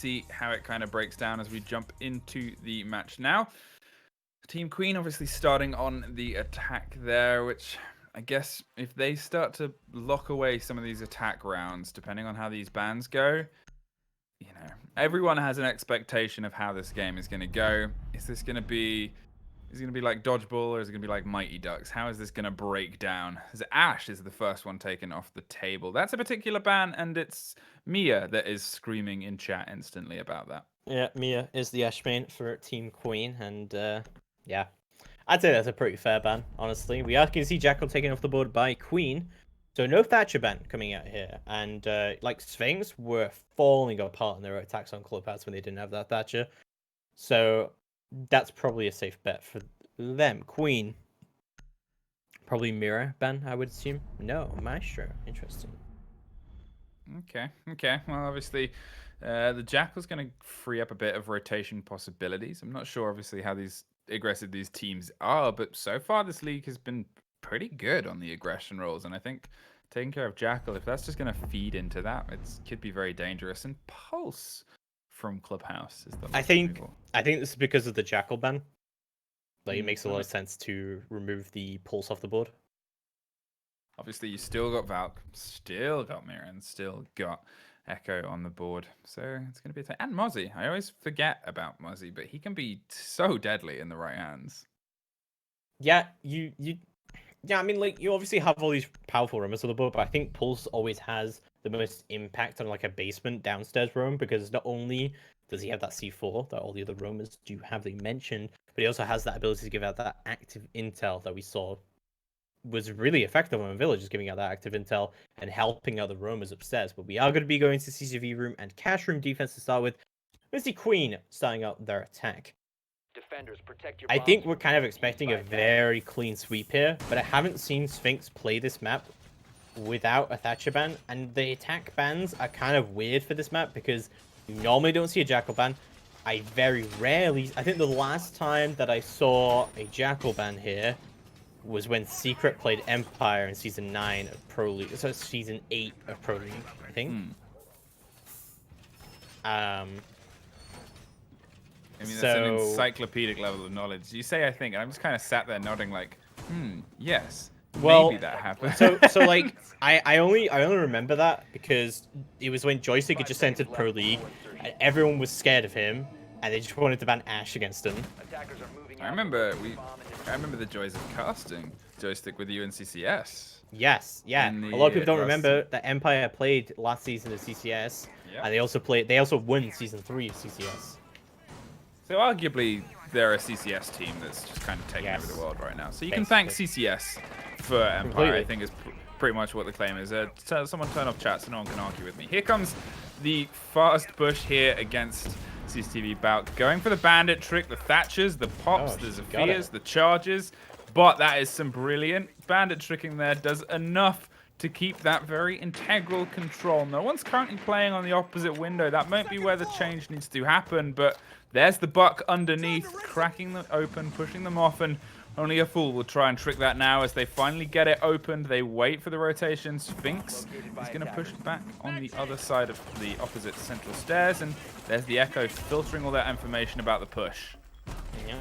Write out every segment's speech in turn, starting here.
see how it kind of breaks down as we jump into the match now. Team Queen obviously starting on the attack there, which I guess if they start to lock away some of these attack rounds, depending on how these bans go, you know, everyone has an expectation of how this game is going to go. Is this going to be... Is it going to be like Dodgeball or is it going to be like Mighty Ducks? How is this going to break down? As Ash is the first one taken off the table. That's a particular ban, and it's Mia that is screaming in chat instantly about that. Yeah, Mia is the Ash main for Team Queen, and yeah, I'd say that's a pretty fair ban, honestly. We are going to see Jackal taken off the board by Queen, so no Thatcher ban coming out here. And like Sphynx were falling apart in their attacks on Clubhouse when they didn't have that Thatcher. So that's probably a safe bet for them. Queen, probably Mirror ban, I would assume. No, Maestro. Interesting. Okay. Well, obviously, the Jackal's going to free up a bit of rotation possibilities. I'm not sure, obviously, how aggressive these teams are, but so far this league has been pretty good on the aggression rolls, and I think taking care of Jackal, if that's just going to feed into that, it could be very dangerous. And Pulse from Clubhouse is the I think this is because of the Jackal ban. Like, it makes a lot of sense to remove the Pulse off the board. Obviously, you still got Valk, still got Mirren, still got Echo on the board. So it's going to be and Mozzie. I always forget about Mozzie, but he can be so deadly in the right hands. Yeah, yeah, I mean, like, you obviously have all these powerful roamers on the board, but I think Pulse always has the most impact on, like, a basement downstairs roam, because not only does he have that C4 that all the other roamers do have, they mentioned, but he also has that ability to give out that active intel that we saw was really effective on Village, just giving out that active intel and helping out the roamers upstairs. But we are going to be going to CCV room and cash room defense to start with. Where's the Queen starting out their attack? Defenders, protect your I think we're kind of expecting a very clean sweep here, but I haven't seen Sphynx play this map without a Thatcher ban, and the attack bans are kind of weird for this map because you normally don't see a Jackal ban. I very rarely... I think the last time that I saw a Jackal ban here was when Secret played Empire in Season 9 of Pro League. So it's Season 8 of Pro League, I think. I mean, that's an encyclopedic level of knowledge. You say, I think, and I'm just kind of sat there nodding like, yes, maybe that happened. so like, I only remember that because it was when Joystick had just entered Pro League, and everyone was scared of him, and they just wanted to ban Ash against him. I remember the joys of casting Joystick with you in CCS. Yes, yeah. A lot of people don't remember that Empire played last season of CCS, and they also won Season 3 of CCS. So arguably, they're a CCS team that's just kind of taking over the world right now. So you can thank CCS for Empire, completely. I think is pretty much what the claim is. Someone turn off chat so no one can argue with me. Here comes the fast push here against CCTV Bout. Going for the bandit trick, the Thatchers, the pops, the Zephyrs, the charges. But that is some brilliant bandit tricking there. Does enough to keep that very integral control. No one's currently playing on the opposite window. That might be where the change needs to happen, but there's the buck underneath, cracking them open, pushing them off, and only a fool will try and trick that now as they finally get it opened. They wait for the rotation. Sphynx is going to push back on the other side of the opposite central stairs, and there's the Echo filtering all that information about the push. Yeah.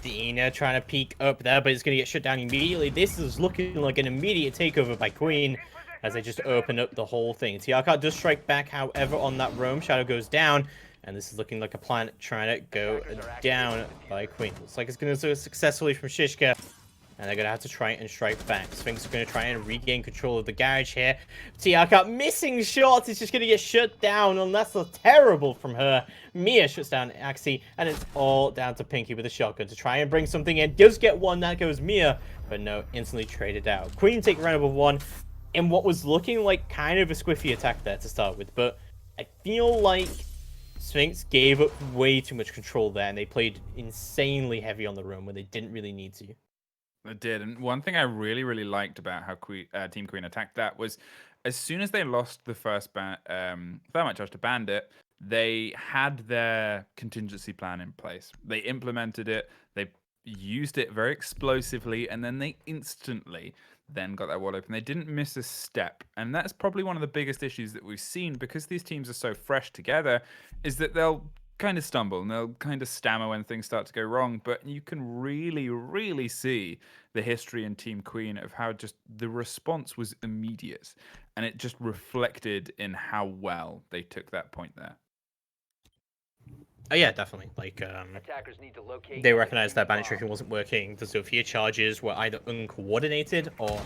Dina trying to peek up there, but it's going to get shut down immediately. This is looking like an immediate takeover by Queen as they just open up the whole thing. TRK does strike back, however, on that roam. Shadow goes down, and this is looking like a plan trying to go down by Queen. Looks like it's going to do successfully from Shishka, and they're going to have to try and strike back. Sphynx is going to try and regain control of the garage here. TRK missing shots. It's just going to get shut down, and that's terrible from her. Mia shuts down Axie, and it's all down to Pinky with a shotgun to try and bring something in. Does get one, that goes Mia, but no, instantly traded out. Queen take round number one in what was looking like kind of a squiffy attack there to start with, but I feel like Sphynx gave up way too much control there, and they played insanely heavy on the roam when they didn't really need to. They did, and one thing I really, really liked about how Team Queen attacked that was as soon as they lost the first thermite charge to Bandit, they had their contingency plan in place. They implemented it, they used it very explosively, and then they instantly then got that wall open. They didn't miss a step. And that's probably one of the biggest issues that we've seen because these teams are so fresh together, is that they'll kind of stumble and they'll kind of stammer when things start to go wrong. But you can really, really see the history in Team Queen of how just the response was immediate. And it just reflected in how well they took that point there. Oh yeah, definitely. Like, Attackers need to locate they and recognized defuse that the bandit bomb. tricking wasn't working. The Zofia charges were either uncoordinated or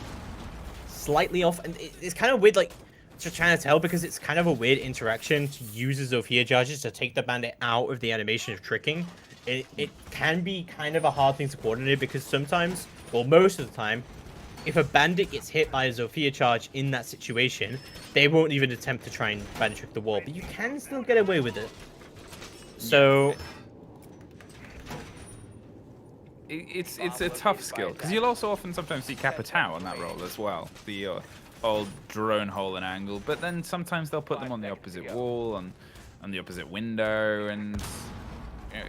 slightly off. And it's kind of weird, like, just trying to tell because it's kind of a weird interaction to use the Zofia charges to take the bandit out of the animation of tricking. It can be kind of a hard thing to coordinate because sometimes, well, most of the time, if a bandit gets hit by a Zofia charge in that situation, they won't even attempt to try and bandit trick the wall, but you can still get away with it. So it's a tough skill because you'll also often sometimes see Capitao on that role as well, the old drone hole and angle. But then sometimes they'll put them on the opposite wall and on the opposite window, and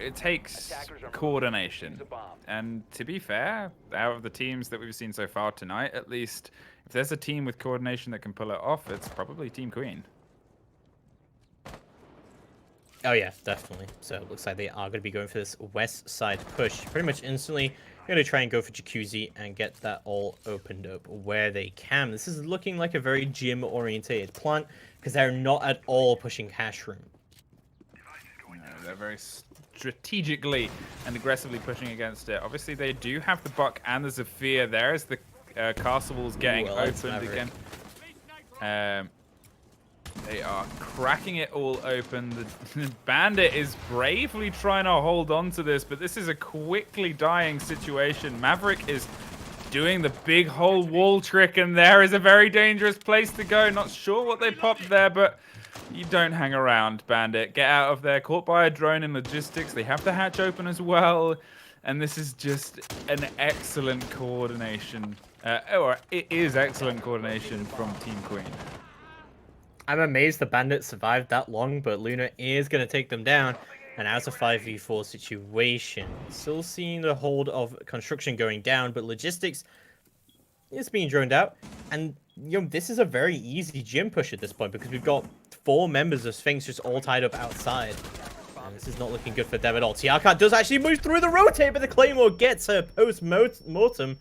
it takes coordination. And to be fair, out of the teams that we've seen so far tonight, at least if there's a team with coordination that can pull it off, it's probably Team Queen. oh yeah, definitely. So it looks like they are going to be going for this west side push pretty much instantly. Going to try and go for Jacuzzi and get that all opened up where they can. This is looking like a very gym-orientated plant because they're not at all pushing cash room. No, they're very strategically and aggressively pushing against it. Obviously, they do have the Buck and the Zafir there as the castle walls getting opened again. They are cracking it all open. The bandit is bravely trying to hold on to this, but this is a quickly dying situation. Maverick is doing the big hole wall trick, and there is a very dangerous place to go. Not sure what they popped there, but you don't hang around, bandit. Get out of there. Caught by a drone in logistics. They have the hatch open as well, and this is just an excellent coordination. Or it is excellent coordination from Team Queen. I'm amazed the bandits survived that long, but Luna is going to take them down. And as a 5v4 situation, still seeing the hold of construction going down, but logistics is being droned out. And, you know, this is a very easy gym push at this point because we've got 4 members of Sphynx just all tied up outside. And this is not looking good for them at all. Tiakat does actually move through the rotate, but the Claymore gets her post-mortem.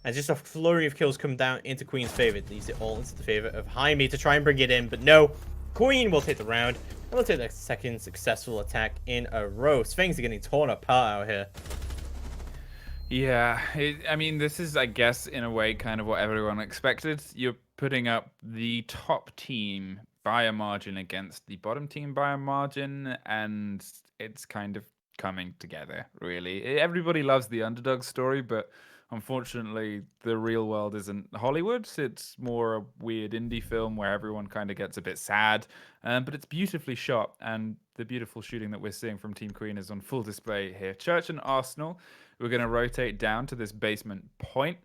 And just a flurry of kills come down into Queen's favor. It leaves it all into the favor of Jaime to try and bring it in. But no, Queen will take the round. And we'll take the second successful attack in a row. Sphynx are getting torn apart out here. Yeah, I mean, this is, I guess, in a way, kind of what everyone expected. You're putting up the top team by a margin against the bottom team by a margin, and it's kind of coming together, really. Everybody loves the underdog story, but unfortunately, the real world isn't Hollywood. It's more a weird indie film where everyone kind of gets a bit sad, but it's beautifully shot, and the beautiful shooting that we're seeing from Team Queen is on full display here. Church and Arsenal, we're going to rotate down to this basement point.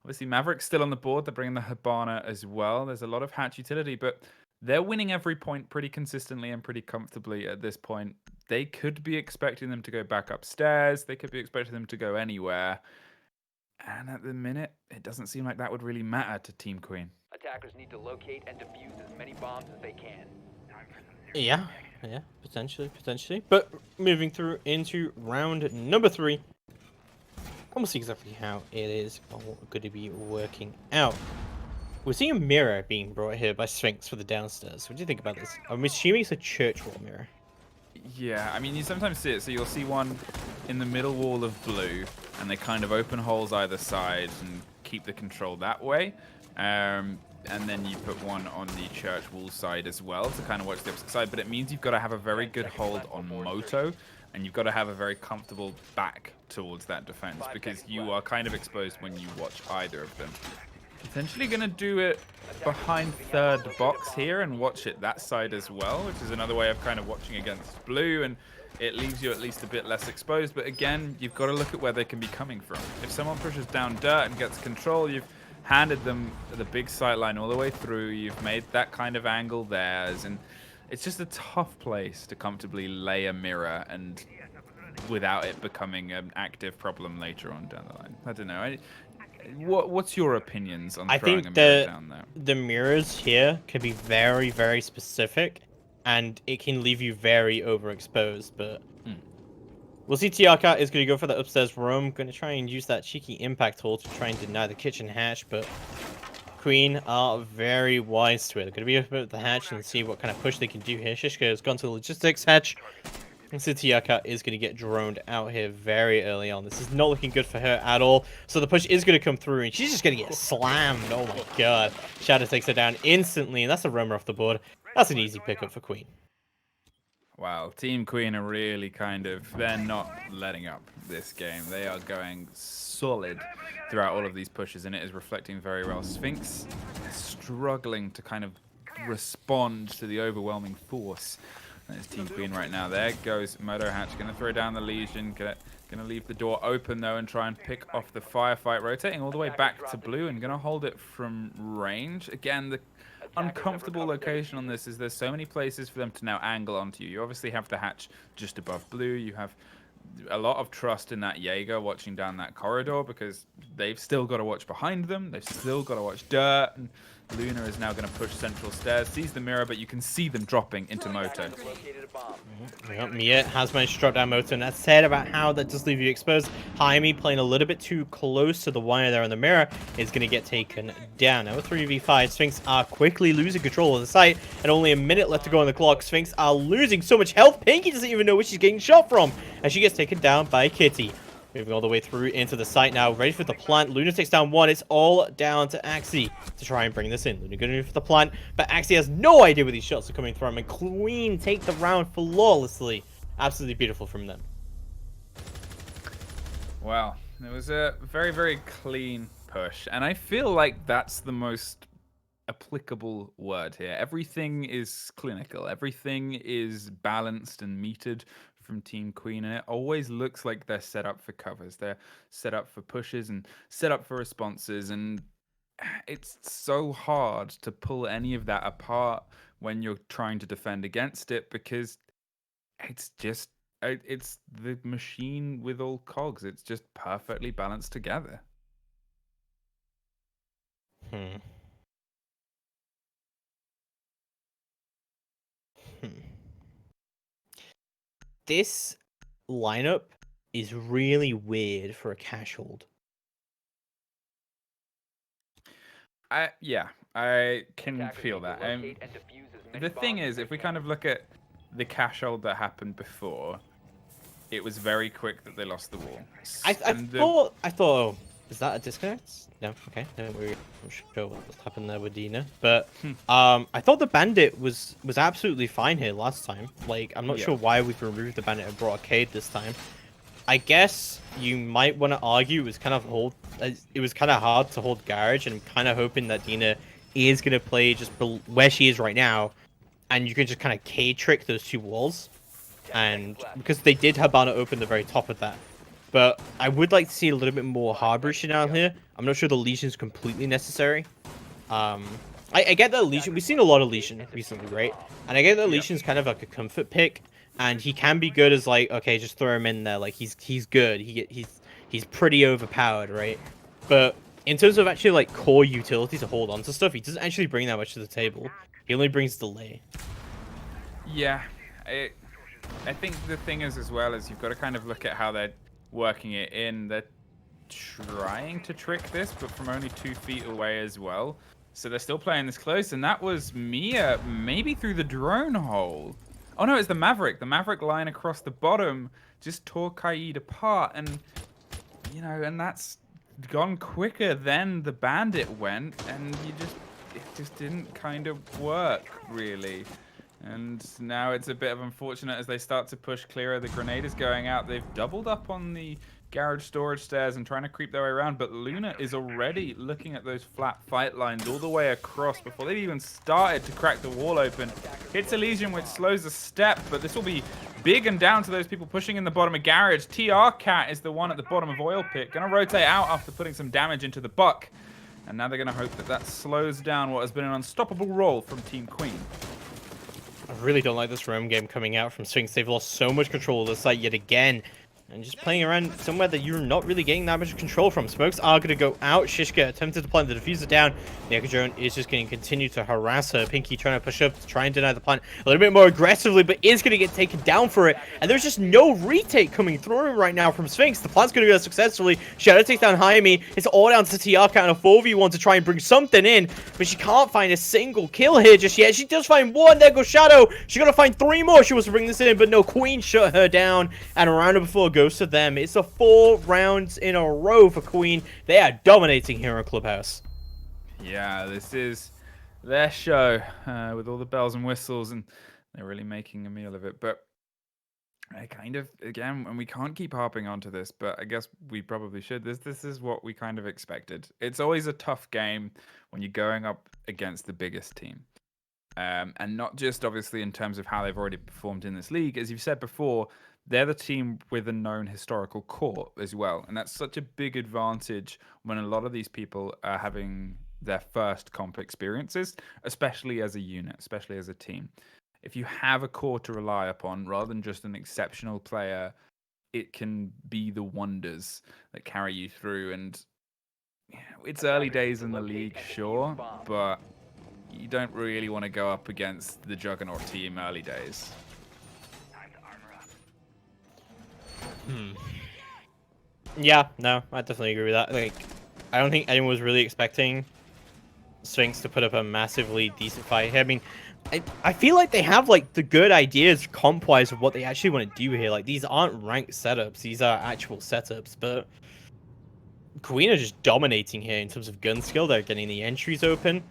Obviously, Maverick's still on the board. They're bringing the Hibana as well. There's a lot of hatch utility, but they're winning every point pretty consistently and pretty comfortably at this point. They could be expecting them to go back upstairs. They could be expecting them to go anywhere. And at the minute, it doesn't seem like that would really matter to Team Queen. Attackers need to locate and defuse as many bombs as they can. Yeah, potentially. But moving through into round number 3. And we'll see exactly how it is all going to be working out. We're seeing a mirror being brought here by Sphynx for the downstairs. What do you think about this? I'm assuming it's a church wall mirror. Yeah, I mean, you sometimes see it. So you'll see one in the middle wall of blue, and they kind of open holes either side and keep the control that way. And then you put one on the church wall side as well to kind of watch the opposite side. But it means you've got to have a very good hold on Moto, and you've got to have a very comfortable back towards that defense because you are kind of exposed when you watch either of them. Potentially going to do it behind third box here and watch it that side as well, which is another way of kind of watching against blue, and it leaves you at least a bit less exposed. But again, you've got to look at where they can be coming from. If someone pushes down dirt and gets control, you've handed them the big sight line all the way through. You've made that kind of angle theirs, and it's just a tough place to comfortably lay a mirror and without it becoming an active problem later on down the line. I don't know. What's your opinions on I throwing think a mirror down there? the mirrors here can be very, very specific, and it can leave you very overexposed. But we'll see. TRCat is going to go for the upstairs room. Going to try and use that cheeky impact hole to try and deny the kitchen hatch, but Queen are very wise to it. They're going to be up at the hatch and see what kind of push they can do here. Shishka has gone to the logistics hatch. And Sitiaka is going to get droned out here very early on. This is not looking good for her at all. So the push is going to come through, and she's just going to get slammed. Oh my god. Shadow takes her down instantly, and that's a roamer off the board. That's an easy pickup for Queen. Wow, Team Queen are really they're not letting up this game. They are going solid throughout all of these pushes, and it is reflecting very well. Sphynx struggling to kind of respond to the overwhelming force. That is Team Queen right now. There goes Moto Hatch, going to throw down the Legion, going to leave the door open though and try and pick off the firefight, rotating all the way back to blue and going to hold it from range. Again, the uncomfortable location on this is there's so many places for them to now angle onto you. You obviously have the hatch just above blue. You have a lot of trust in that Jaeger watching down that corridor because they've still got to watch behind them. They've still got to watch dirt. And Luna is now going to push central stairs, sees the mirror, but you can see them dropping into Moto. Well, Mia has managed to drop down Moto, and that's said about how that does leave you exposed. Jaime playing a little bit too close to the wire there on the mirror is going to get taken down. Now with 3v5, Sphynx are quickly losing control of the site, and only a minute left to go on the clock. Sphynx are losing so much health. Pinky doesn't even know where she's getting shot from, and she gets taken down by Kitty. Moving all the way through into the site now, ready for the plant. Luna takes down one. It's all down to Axie to try and bring this in. Luna going for the plant, but Axie has no idea where these shots are coming from, and Queen take the round flawlessly. Absolutely beautiful from them. Wow, it was a very, very clean push, and I feel like that's the most applicable word here. Everything is clinical. Everything is balanced and metered from Team Queen, and it always looks like they're set up for covers. They're set up for pushes and set up for responses, and it's so hard to pull any of that apart when you're trying to defend against it because it's just it's the machine with all cogs. It's just perfectly balanced together. This lineup is really weird for a cash hold. Yeah, I can feel that. The thing is, if we kind of look at the cash hold that happened before, it was very quick that they lost the wall. I thought, oh, is that a disconnect? No, okay. No, we're not sure what happened there with Dina. But I thought the bandit was absolutely fine here last time. Like, I'm not sure why we've removed the bandit and brought Arcade this time. I guess you might want to argue it was kind of hard to hold Garage, and I'm kind of hoping that Dina is going to play just where she is right now, and you can just kind of K-trick those two walls. And because they did Habana open the very top of that. But I would like to see a little bit more Harborish down here. I'm not sure the Legion is completely necessary. I get that Legion. We've seen a lot of Legion recently, right? And I get that Legion's kind of like a comfort pick, and he can be good as like, okay, just throw him in there. Like he's good. He's pretty overpowered, right? But in terms of actually like core utility to hold on to stuff, he doesn't actually bring that much to the table. He only brings delay. Yeah, I think the thing is as well is you've got to kind of look at how they're working it in. They're trying to trick this, but from only 2 feet away as well. So they're still playing this close, and that was Mia maybe through the drone hole. Oh no, it's the Maverick. The Maverick line across the bottom just tore Kaid apart, and you know, and that's gone quicker than the Bandit went, and it just didn't kind of work really. And now it's a bit of unfortunate as they start to push clearer. The grenade is going out. They've doubled up on the garage storage stairs and trying to creep their way around, but Luna is already looking at those flat fight lines all the way across before they've even started to crack the wall open. Hits a Legion, which slows the step, but this will be big and down to those people pushing in the bottom of garage. TRCat is the one at the bottom of oil pit, gonna rotate out after putting some damage into the buck, and now they're gonna hope that that slows down what has been an unstoppable roll from Team Queen. I really don't like this roam game coming out from Sphynx. They've lost so much control of the site yet again. and just playing around somewhere that you're not really getting that much control from. Smokes are going to go out. Shishka attempted to plant the diffuser down. The Echo Drone is just going to continue to harass her. Pinky trying to push up to try and deny the plant a little bit more aggressively, but is going to get taken down for it. And there's just no retake coming through right now from Sphynx. The plant's going to go successfully. Shadow takes down Jaime. It's all down to Tiaka and a 4v1 to try and bring something in, but she can't find a single kill here just yet. She does find one. There goes Shadow. She's going to find 3 more. She wants to bring this in, but no, Queen shut her down. And a round of before goes to them. It's a 4 rounds in a row for Queen. They are dominating here in Clubhouse. Yeah, this is their show with all the bells and whistles, and they're really making a meal of it. But I kind of, again, and we can't keep harping onto this, but I guess we probably should. This is what we kind of expected. It's always a tough game when you're going up against the biggest team. And not just obviously in terms of how they've already performed in this league. As you've said before, they're the team with a known historical core as well. And that's such a big advantage when a lot of these people are having their first comp experiences, especially as a unit, especially as a team. If you have a core to rely upon rather than just an exceptional player, it can be the wonders that carry you through. And it's early days in the league, sure, but you don't really want to go up against the Juggernaut team early days. Yeah, no, I definitely agree with that. Like, I don't think anyone was really expecting Sphynx to put up a massively decent fight here. I mean, I feel like they have like the good ideas comp-wise of what they actually want to do here. Like, these aren't ranked setups; these are actual setups. But Queen are just dominating here in terms of gun skill. They're getting the entries open.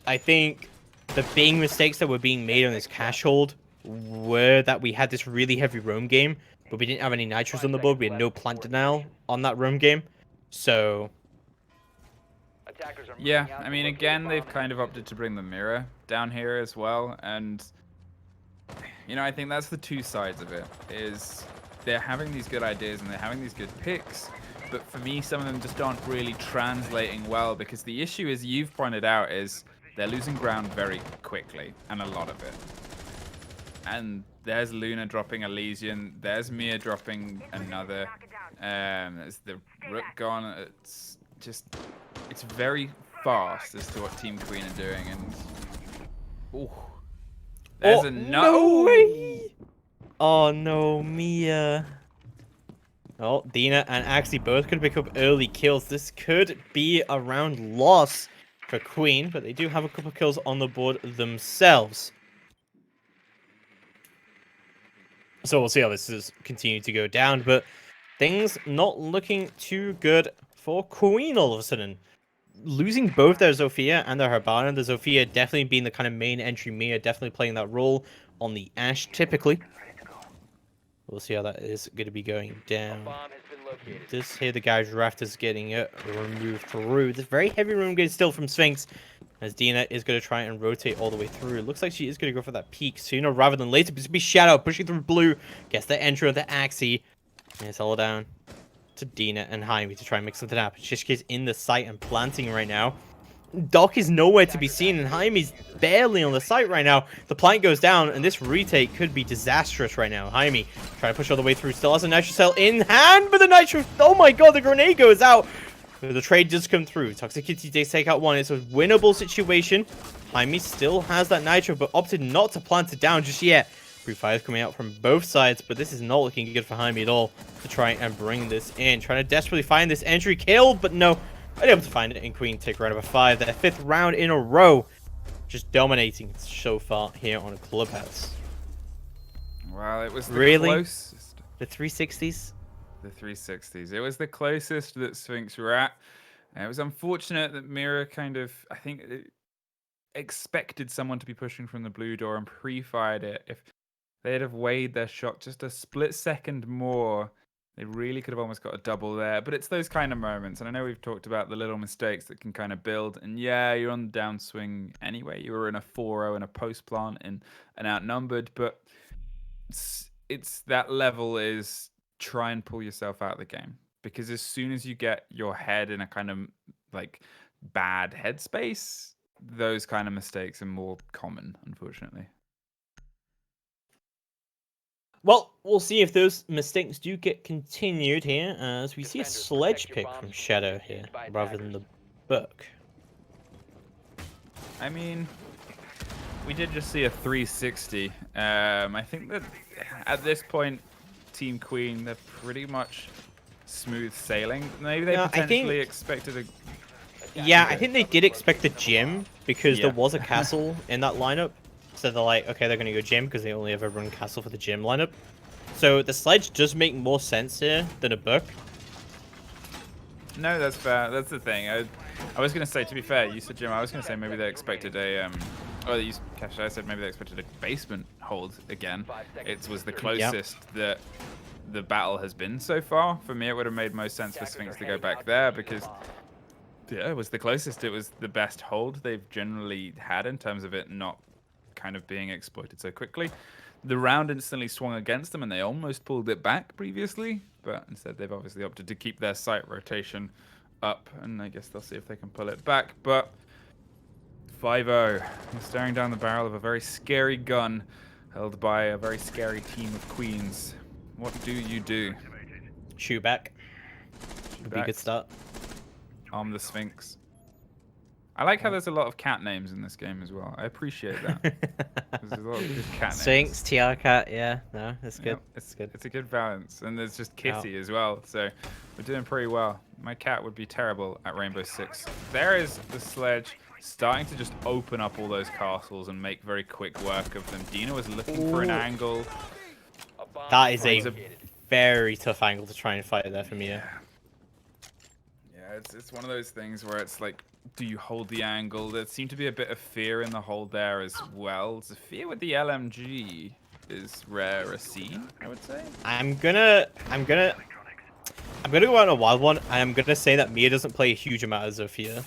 I think the big mistakes that were being made on this cash hold were that we had this really heavy roam game, but we didn't have any nitros on the board. We had no plant denial on that roam game. So yeah, I mean, again, they've kind of opted to bring the mirror down here as well. And, you know, I think that's the two sides of it, is they're having these good ideas and they're having these good picks. But for me, some of them just aren't really translating well, because the issue, as you've pointed out, is they're losing ground very quickly, and a lot of it. And there's Luna dropping a Lesion. There's Mia dropping another. There's the Rook gone. It's just, it's very fast as to what Team Queen are doing. And ooh, there's a no way! Oh no, Mia. Oh, Dina and Axie both could pick up early kills. This could be a round loss for Queen, but they do have a couple of kills on the board themselves. So we'll see how this is continue to go down, but things not looking too good for Queen all of a sudden. Losing both their Zofia and their Hibana, the Zofia definitely being the kind of main entry, Mia definitely playing that role on the Ashe typically. We'll see how that is going to be going down. This here, the guy's raft is getting removed through. This very heavy room game still from Sphynx, as Dina is going to try and rotate all the way through. It looks like she is going to go for that peak sooner rather than later. But it's going to be Shadow pushing through blue. Gets the entry of the Axie. And it's all down to Dina and Jaime to try and mix something up. Shishka's in the site and planting right now. Doc is nowhere to be seen, and Jaime's barely on the site right now. The plant goes down, and this retake could be disastrous right now. Jaime trying to push all the way through. Still has a nitro cell in hand, but the nitro... Oh my god, the grenade goes out. The trade does come through. Toxic Kitty does take out one. It's a winnable situation. Jaime still has that nitro, but opted not to plant it down just yet. Free fire is coming out from both sides, but this is not looking good for Jaime at all to try and bring this in. Trying to desperately find this entry kill, but no. Unable to find it, and Queen take round number 5. Their 5th round in a row. Just dominating so far here on a Clubhouse. Well, it was the closest. The 360s? The 360s. It was the closest that Sphynx were at. And it was unfortunate that Mira kind of, I think, expected someone to be pushing from the blue door and pre-fired it. If they'd have weighed their shot just a split second more, they really could have almost got a double there. But it's those kind of moments. And I know we've talked about the little mistakes that can kind of build. And yeah, you're on the downswing anyway. You were in a 4-0 and a post plant and outnumbered. But it's that level is try and pull yourself out of the game. Because as soon as you get your head in a kind of like bad headspace, those kind of mistakes are more common, unfortunately. Well, we'll see if those mistakes do get continued here, as we see a Defenders, sledge protect your pick bombs from from Shadow being here, taken by rather than attackers. the book. I mean, we did just see a 360. I think that at this point, Team Queen, they're pretty much smooth sailing. Maybe they No, I think- potentially expected a... Yeah, I think they did expect the gym, because Yeah. there was a castle in that lineup. So they're like, okay, they're going to go gym, because they only ever run castle for the gym lineup. So the sledge does make more sense here than a book. No, that's fair. That's the thing. I was going to say, to be fair, you said Jim, I was going to say maybe they expected a... Oh, you, Cash, I said maybe they expected a basement hold again. It was the closest that the battle has been so far. For me, it would have made most sense for Sphynx to go back there because... Yeah, it was the closest. It was the best hold they've generally had in terms of it not kind of being exploited so quickly. The round instantly swung against them and they almost pulled it back previously, but instead they've obviously opted to keep their site rotation up, and I guess they'll see if they can pull it back. But 5-0, you're staring down the barrel of a very scary gun held by a very scary team of queens. What do you do? Shoot back. Would be a good start. Arm the Sphynx. I like how there's a lot of cat names in this game as well. I appreciate that. There's a lot of good cat names. Sphynx, TR cat, yeah, no, it's good. Yep, It's good. It's a good balance. And there's just Kitty as well. So we're doing pretty well. My cat would be terrible at Rainbow Six. There is the sledge starting to just open up all those castles and make very quick work of them. Dina was looking for an angle. That is a very tough angle to try and fight there for me. Yeah, it's one of those things where it's like, do you hold the angle? There seemed to be a bit of fear in the hold there as well. The fear with the LMG is rare a scene, I would say. I'm gonna go out on a wild one, and I'm gonna say that Mia doesn't play a huge amount of Zofia.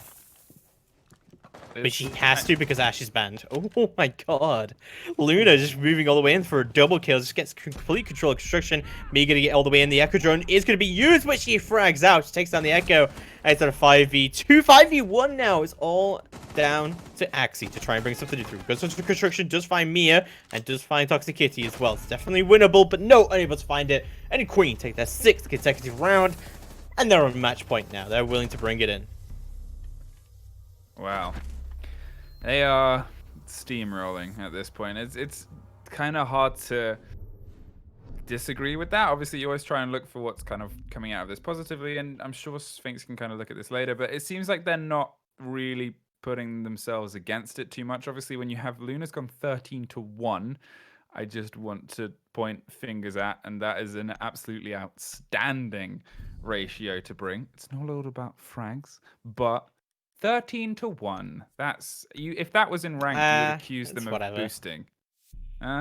But she has to because Ash is banned. Oh my god. Luna just moving all the way in for a double kill. Just gets complete control of construction. Me gonna get all the way in. The Echo drone is gonna be used, but she frags out. She takes down the Echo. And it's at a 5v2. 5v1 now. It's all down to Axie to try and bring something through. Goes into construction, does find Mia, and does find Toxic Kitty as well. It's definitely winnable, but no, unable to find it. And Queen take their 6th consecutive round. And they're on match point now. They're willing to bring it in. Wow. They are steamrolling at this point. It's kind of hard to disagree with that. Obviously, you always try and look for what's kind of coming out of this positively, and I'm sure Sphynx can kind of look at this later, but it seems like they're not really putting themselves against it too much. Obviously, when you have Luna's gone 13-1, I just want to point fingers at, and that is an absolutely outstanding ratio to bring. It's not all about frags, but 13-1. That's you. If that was in rank, you would accuse them of boosting.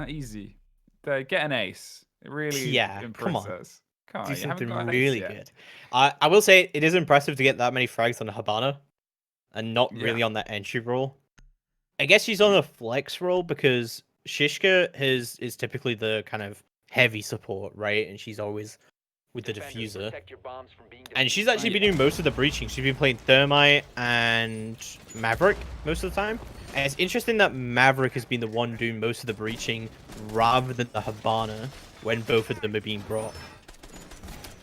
Easy. They get an ace. It really impresses us. Come on, do you haven't something got an really ace yet. good. I will say it is impressive to get that many frags on a Habana, and not really on that entry role. I guess she's on a flex role because Shishka is typically the kind of heavy support, right? And she's always with the diffuser. And she's actually been doing most of the breaching. She's been playing Thermite and Maverick most of the time. And it's interesting that Maverick has been the one doing most of the breaching rather than the Habana when both of them are being brought.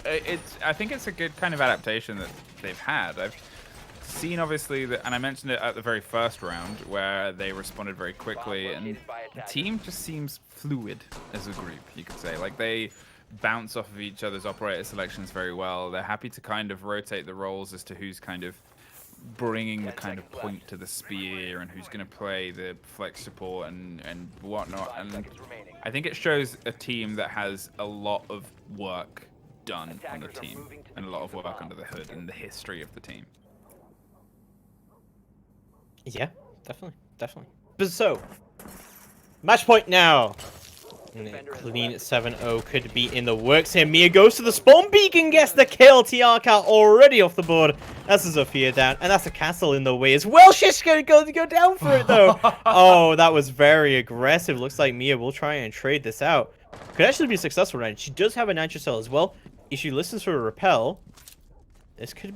I think it's a good kind of adaptation that they've had. I've seen obviously that, and I mentioned it at the very first round where they responded very quickly, and the team just seems fluid as a group, you could say. Like they bounce off of each other's operator selections very well. They're happy to kind of rotate the roles as to who's kind of bringing the kind of point to the spear and who's going to play the flex support and whatnot. And I think it shows a team that has a lot of work done on the team and a lot of work under the hood in the history of the team. Yeah, definitely. But so, match point now. And a clean 7-0 could be in the works here. Mia goes to the spawn beacon, gets the kill. TR Cat already off the board. That's a Zofia down, and that's a castle in the way as well. She's going to go down for it, though. Oh, that was very aggressive. Looks like Mia will try and trade this out. Could actually be successful, right? She does have a Nitro Cell as well. If she listens for a repel, This could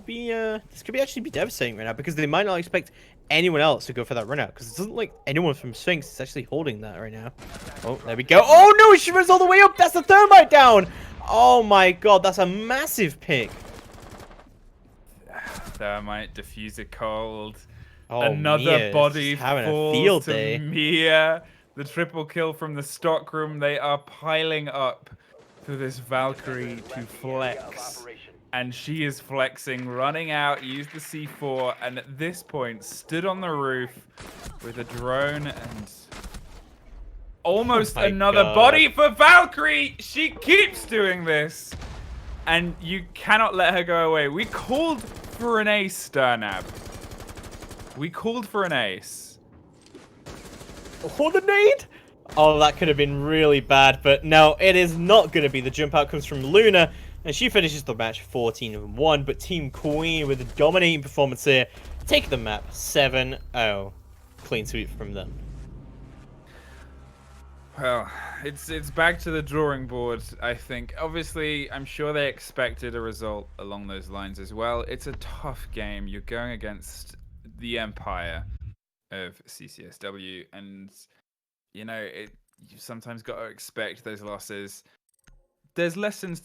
actually be devastating right now because they might not expect anyone else to go for that run out because it doesn't look like anyone from Sphynx is actually holding that right now. Oh, there we go. Oh no, she runs all the way up. That's the thermite down. Oh my god, that's a massive pick. Thermite, diffuser cold. Oh, Another Mia is body just having a falls field to day. Mia. The triple kill from the stockroom. They are piling up for this Valkyrie to flex. And she is flexing, running out, used the C4, and at this point stood on the roof with a drone and almost another body for Valkyrie. She keeps doing this. And you cannot let her go away. We called for an ace, Sternab. We called for an ace. Oh, the nade! Oh, that could have been really bad, but no, it is not going to be. The jump out comes from Luna, and she finishes the match 14-1, but Team Queen with a dominating performance here, take the map 7-0. Clean sweep from them. Well, it's back to the drawing board, I think. Obviously, I'm sure they expected a result along those lines as well. It's a tough game. You're going against the Empire of CCSW, and you know, you sometimes got to expect those losses. There's lessons to